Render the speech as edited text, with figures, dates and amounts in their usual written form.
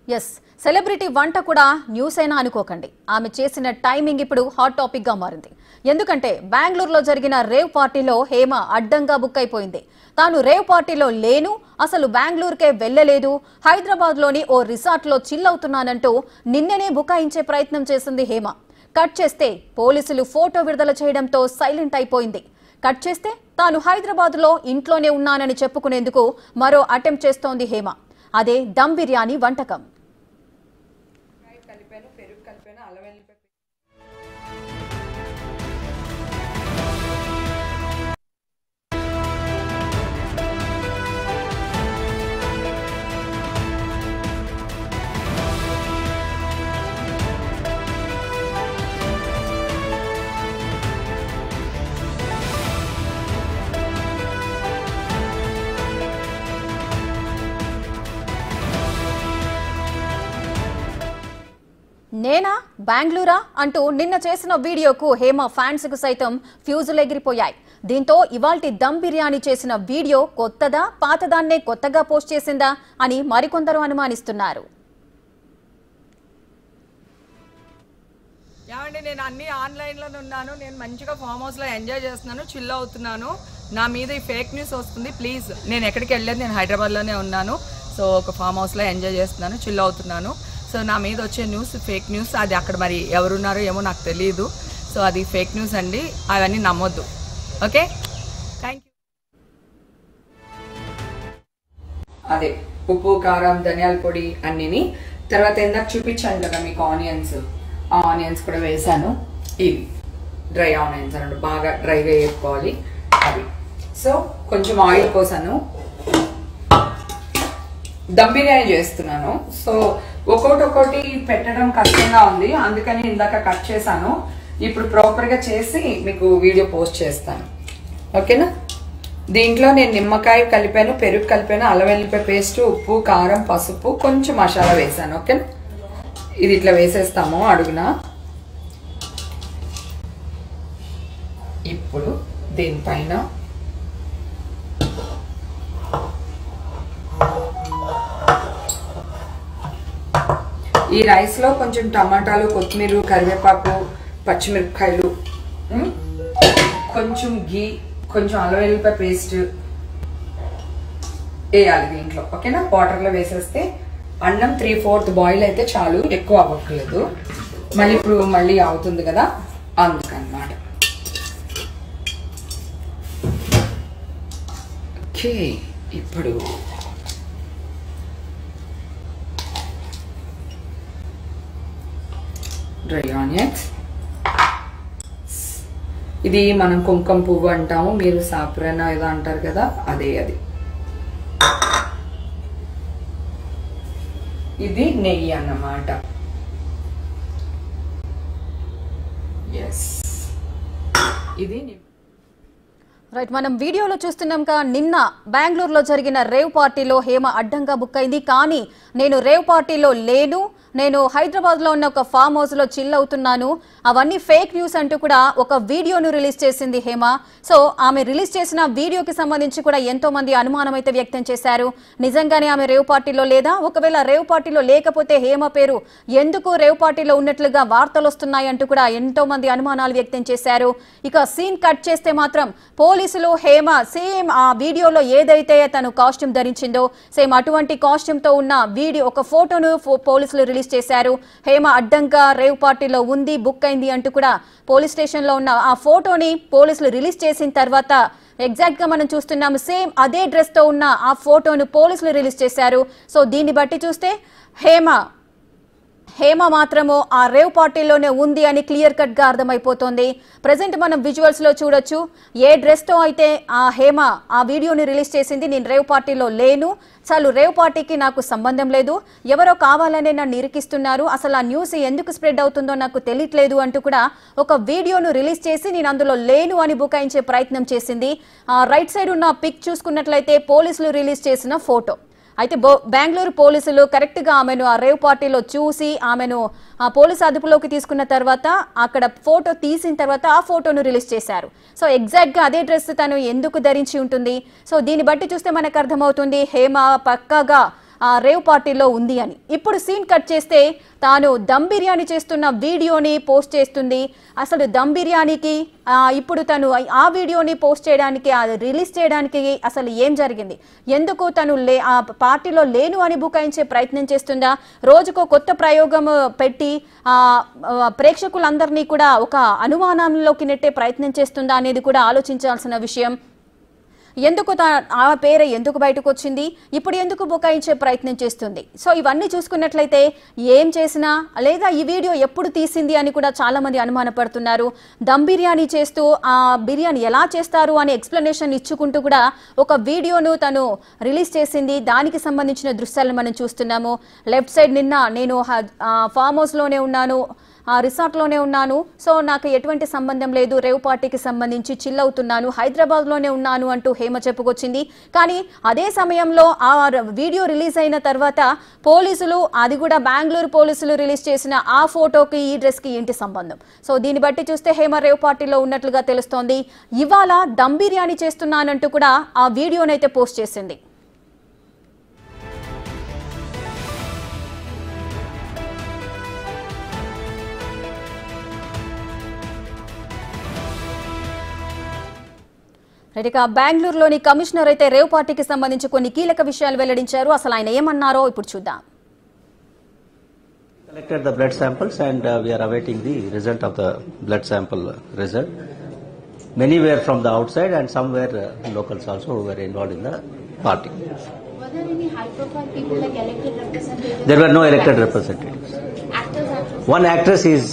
Yes celebrity వంట కూడా news అయినా అనుకోకండి. ఆమె చేసిన టైమింగ్ ఇప్పుడు హాట్ టాపిక్ గా మారింది. ఎందుకంటే బెంగళూరులో జరిగిన రేవ్ పార్టీలో హేమ అడ్డంగా బుక్ అయిపోయింది. తాను రేవ్ పార్టీలో లేను, అసలు బెంగళూరుకే వెళ్లలేదు, హైదరాబాద్ లోని ఓ రిసార్ట్ లో చిల్ అవుతున్నానంటూ నిన్ననే బుకాయించే ప్రయత్నం చేసింది హేమ. కట్ చేస్తే పోలీసులు ఫోటో విడుదల చేయడంతో సైలెంట్ అయిపోయింది. కట్ చేస్తే తాను హైదరాబాద్ లో ఇంట్లోనే ఉన్నానని చెప్పుకునేందుకు మరో అటెంప్ట్ చేస్తోంది హేమ. అదే దమ్ బిర్యానీ వంటకం. నేనా బెంగళూరా అంటూ నిన్న చేసిన వీడియోకు హేమ ఫ్యాన్స్ కు సైతం ఫ్యూజులు ఎగిరిపోయాయి. దీంతో ఇవాల్టి దమ్ బిర్యానీ చేసిన వీడియో కొత్తదా, పాతదాన్నే కొత్తగా పోస్ట్ చేసిందా అని మరికొందరు అనుమానిస్తున్నారు. ఏమండి, నేను అన్ని ఆన్లైన్లోనే ఉన్నాను. నేను మంచిగా ఫామ్ హౌస్లో ఎంజాయ్ చేస్తున్నాను, చిల్ అవుతున్నాను. నా మీద ఈ ఫేక్ న్యూస్ వస్తుంది. ప్లీజ్, నేను ఎక్కడికి వెళ్ళలేదు, నేను హైదరాబాద్లోనే ఉన్నాను. సో ఒక ఫామ్ హౌస్లో ఎంజాయ్ చేస్తున్నాను, చిల్ అవుతున్నాను. సో నా మీద వచ్చే న్యూస్ ఫేక్ న్యూస్. అది అక్కడ మరి ఎవరున్నారో ఏమో నాకు తెలియదు. సో అది ఫేక్ న్యూస్ అండి, అవన్నీ నమ్మొద్దు. Okay, thank you. అదే ఉప్పు, కారం, ధనియాల పొడి అన్నిని. తర్వాత ఇందాక చూపించాను కదా మీకు ఆనియన్స్, ఆ ఆనియన్స్ కూడా వేసాను. ఇవి డ్రై ఆనియన్స్ అన్నట్టు, బాగా డ్రైగా వేసుకోవాలి అవి. సో కొంచెం ఆయిల్ పోసాను. దమ్ బిర్యానీ చేస్తున్నాను. సో ఒక్కొక్కటి పెట్టడం కష్టంగా ఉంది, అందుకని ఇందాక కట్ చేశాను. ఇప్పుడు ప్రాపర్గా చేసి మీకు వీడియో పోస్ట్ చేస్తాను. ఓకేనా? దీంట్లో నేను నిమ్మకాయ కలిపాను, పెరుగు కలిపాను, అల్లం వెల్లిపాయ పేస్ట్, ఉప్పు, కారం, పసుపు, కొంచెం మసాలా వేసాను. ఓకేనా? ఇది ఇట్లా వేసేస్తాము అడుగున. ఇప్పుడు దీనిపైన ఈ రైస్ లో కొంచెం టమాటాలు, కొత్తిమీర, కరివేపాకు, పచ్చిమిరపకాయలు, కొంచెం గీ, కొంచెం అల్లం వెల్లిపాయ పేస్ట్ వేయాలి దీంట్లో. ఓకేనా? వాటర్లో వేసేస్తే అన్నం 3/4 బాయిల్ అయితే చాలు, ఎక్కువ అవ్వట్లేదు. మళ్ళీ ఇప్పుడు మళ్ళీ అవుతుంది కదా, అందుకన్నమాట. ఓకే, ఇప్పుడు డ్రై ఆనియన్స్. ఇది మనం కుంకుమ పువ్వు అంటాము, మీరు సాఫ్రాన్ ఏదో అంటారు కదా, అదే అది. ఇది నెయ్యి అన్నమాట. ఎస్, ఇది రైట్, మనం వీడియోలో చూస్తున్నాం కా నిన్న బెంగళూరులో జరిగిన రేవ్ పార్టీలో హేమ అడ్డంగా బుక్ అయింది. కానీ నేను రేవ్ పార్టీలో లేను, నేను హైదరాబాద్లో ఉన్న ఒక ఫామ్ హౌస్లో చిల్ అవుతున్నాను, అవన్నీ ఫేక్ న్యూస్ అంటూ కూడా ఒక వీడియోను రిలీజ్ చేసింది హేమ. సో ఆమె రిలీజ్ చేసిన వీడియోకి సంబంధించి కూడా ఎంతో మంది అనుమానం అయితే వ్యక్తం చేశారు. నిజంగానే ఆమె రేవ్ పార్టీలో లేదా, ఒకవేళ రేవ్ పార్టీలో లేకపోతే హేమ పేరు ఎందుకు రేవ్ పార్టీలో ఉన్నట్లుగా వార్తలు వస్తున్నాయి అంటూ కూడా ఎంతో మంది అనుమానాలు వ్యక్తం చేశారు. ఇక సీన్ కట్ చేస్తే మాత్రం పోలీసులు హేమ సేమ్ ఆ వీడియోలో ఏదైతే తను కాస్ట్యూమ్ ధరించిందో సేమ్ అటువంటి కాస్ట్యూమ్ తో ఉన్న వీడియో ఒక ఫోటోను పోలీసులు రిలీజ్ చేశారు. హేమ అడ్డంగా రేవ్ పార్టీలో ఉంది, బుక్ అయింది అంటూ కూడా పోలీస్ స్టేషన్ లో ఉన్న ఆ ఫోటోని పోలీసులు రిలీజ్ చేసిన తర్వాత ఎగ్జాక్ట్ గా మనం చూస్తున్నాము సేమ్ అదే డ్రెస్ తో ఉన్న ఆ ఫోటోను పోలీసులు రిలీజ్ చేశారు. సో దీన్ని బట్టి చూస్తే హేమ మాత్రము ఆ రేవ్ పార్టీలోనే ఉంది అని క్లియర్ కట్ గా అర్థమైపోతుంది. ప్రెసెంట్ మనం విజువల్స్ లో చూడొచ్చు, ఏ డ్రెస్ తో అయితే ఆ హేమ ఆ వీడియోని రిలీజ్ చేసింది, నేను రేవ్ పార్టీలో లేను, చాలు రేవ్ పార్టీకి నాకు సంబంధం లేదు, ఎవరో కావాలనే నన్ను ఇరికిస్తున్నారు, అసలు ఆ న్యూస్ ఎందుకు స్ప్రెడ్ అవుతుందో నాకు తెలియట్లేదు అంటూ కూడా ఒక వీడియోను రిలీజ్ చేసి నేను అందులో లేను అని బుకాయించే ప్రయత్నం చేసింది. రైట్ సైడ్ ఉన్న పిక్ చూసుకున్నట్లయితే పోలీసులు రిలీజ్ చేసిన ఫోటో. అయితే బెంగళూరు పోలీసులు కరెక్ట్ గా ఆమెను ఆ రేవ్ పార్టీలో చూసి ఆమెను ఆ పోలీసు అదుపులోకి తీసుకున్న తర్వాత అక్కడ ఫోటో తీసిన తర్వాత ఆ ఫోటోను రిలీజ్ చేశారు. సో ఎగ్జాక్ట్ గా అదే డ్రెస్ తను ఎందుకు ధరించి ఉంటుంది. సో దీన్ని బట్టి చూస్తే మనకు అర్థమవుతుంది హేమ పక్కాగా రేవ్ పార్టీలో ఉంది అని. ఇప్పుడు సీన్ కట్ చేస్తే తాను దమ్ బిర్యానీ చేస్తున్న వీడియోని పోస్ట్ చేస్తుంది. అసలు దమ్ బిర్యానీకి ఇప్పుడు తను ఆ వీడియోని పోస్ట్ చేయడానికి, అది రిలీజ్ చేయడానికి అసలు ఏం జరిగింది, ఎందుకు తను పార్టీలో లేను అని బుకాయించే ప్రయత్నం చేస్తుందా, రోజుకో కొత్త ప్రయోగం పెట్టి ప్రేక్షకులందరినీ కూడా ఒక అనుమానంలోకి నెట్టే ప్రయత్నం చేస్తుందా అనేది కూడా ఆలోచించాల్సిన విషయం. ఎందుకు ఆ పేరు ఎందుకు బయటకు వచ్చింది, ఇప్పుడు ఎందుకు బుకాయించే ప్రయత్నం చేస్తుంది. సో ఇవన్నీ చూసుకున్నట్లయితే ఏం చేసినా లేదా ఈ వీడియో ఎప్పుడు తీసింది అని కూడా చాలా మంది అనుమానపడుతున్నారు. దమ్ బిర్యానీ చేస్తూ ఆ బిర్యానీ ఎలా చేస్తారు అని ఎక్స్ప్లెనేషన్ ఇచ్చుకుంటూ కూడా ఒక వీడియోను తను రిలీజ్ చేసింది. దానికి సంబంధించిన దృశ్యాలను మనం చూస్తున్నాము. లెఫ్ట్ సైడ్ నిన్న నేను ఫామ్ హౌస్లోనే ఉన్నాను, రిసార్ట్లోనే ఉన్నాను, సో నాకు ఎటువంటి సంబంధం లేదు, రేవ్ పార్టీకి సంబంధించి చిల్ అవుతున్నాను, హైదరాబాద్లోనే ఉన్నాను అంటూ హేమ చెప్పుకొచ్చింది. కానీ అదే సమయంలో ఆ వీడియో రిలీజ్ అయిన తర్వాత పోలీసులు, అది కూడా బెంగళూరు పోలీసులు రిలీజ్ చేసిన ఆ ఫోటోకి ఈ డ్రెస్కి ఏంటి సంబంధం? సో దీన్ని బట్టి చూస్తే హేమ రేవ్ పార్టీలో ఉన్నట్లుగా తెలుస్తోంది. ఇవాళ దమ్ బిర్యానీ చేస్తున్నానంటూ కూడా ఆ వీడియోనైతే పోస్ట్ చేసింది. ఇక బెంగళూరులోని కమిషనర్ అయితే రేవ్ పార్టీకి సంబంధించి కొన్ని కీలక విషయాలు వెల్లడించారు. అసలు ఆయన ఏమన్నారో ఇప్పుడు చూద్దాం. Collected the blood samples and we are awaiting the result of the blood sample result. Many were from the outside and some were locals also who were involved in the party. Were there any high-profile people like elected representatives? There were no elected representatives. Actors. One actress is